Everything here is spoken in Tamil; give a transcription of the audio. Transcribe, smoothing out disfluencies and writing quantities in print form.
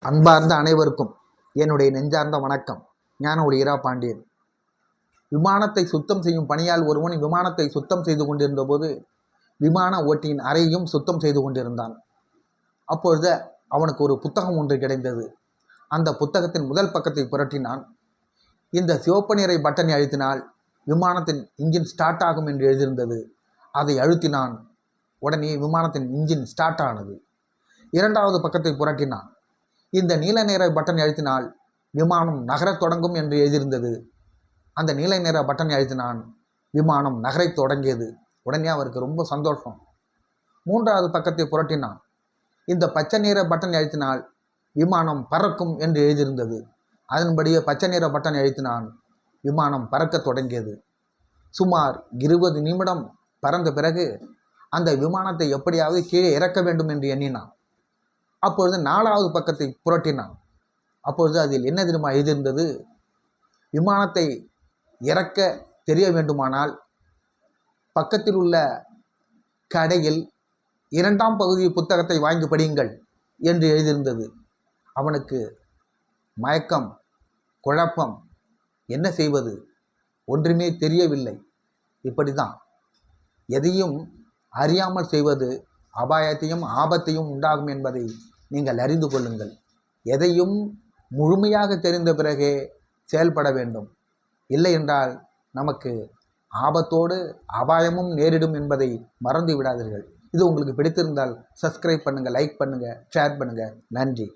அன்பார்ந்த அனைவருக்கும் என்னுடைய நெஞ்சார்ந்த வணக்கம். ஞான ஒளி இரா பாண்டியன். விமானத்தை சுத்தம் செய்யும் பணியால் ஒருவன் விமானத்தை சுத்தம் செய்து கொண்டிருந்த போது விமான ஓட்டியின் அறையையும் சுத்தம் செய்து கொண்டிருந்தான். அப்பொழுது அவனுக்கு ஒரு புத்தகம் ஒன்று கிடைத்தது. அந்த புத்தகத்தின் முதல் பக்கத்தை புரட்டினான். இந்த சிவப்பு நிறை பட்டனை அழுத்தினால் விமானத்தின் இன்ஜின் ஸ்டார்ட் ஆகும் என்று எழுதியிருந்தது. அதை அழுத்தினான். உடனே விமானத்தின் இன்ஜின் ஸ்டார்ட் ஆனது. இரண்டாவது பக்கத்தை புரட்டினான். இந்த நீல நிற பட்டன் அழுத்தினால் விமானம் நகரத் தொடங்கும் என்று எழுதியிருந்தது. அந்த நீல நிற பட்டனை அழுத்தினான். விமானம் நகரத் தொடங்கியது. உடனே அவருக்கு ரொம்ப சந்தோஷம். மூன்றாவது பக்கத்தை புரட்டினான். இந்த பச்சை நிற பட்டன் அழுத்தினால் விமானம் பறக்கும் என்று எழுதியிருந்தது. அதன்படியே பச்சை நிற பட்டன் அழுத்தினான். விமானம் பறக்க தொடங்கியது. சுமார் 20 நிமிடம் பறந்த பிறகு அந்த விமானத்தை எப்படியாவது கீழே இறக்க வேண்டும் என்று எண்ணினான். அப்பொழுது 4வது பக்கத்தை புரட்டினான். அப்பொழுது அதில் என்ன தெரியுமா எழுதியிருந்தது? விமானத்தை இறக்க தெரிய வேண்டுமானால் பக்கத்தில் உள்ள கடையில் 2ஆம் பகுதி புத்தகத்தை வாங்கி படியுங்கள் என்று எழுதியிருந்தது. அவனுக்கு மயக்கம், குழப்பம், என்ன செய்வது ஒன்றுமே தெரியவில்லை. இப்படி தான் எதையும் அறியாமல் செய்வது அபாயத்தையும் ஆபத்தையும் உண்டாகும் என்பதை நீங்கள் அறிந்து கொள்ளுங்கள். எதையும் முழுமையாக தெரிந்த பிறகே செயல்பட வேண்டும். இல்லை என்றால் நமக்கு ஆபத்தோடு அபாயமும் நேரிடும் என்பதை மறந்து விடாதீர்கள். இது உங்களுக்கு பிடித்திருந்தால் சப்ஸ்கிரைப் பண்ணுங்கள், லைக் பண்ணுங்கள், ஷேர் பண்ணுங்கள். நன்றி.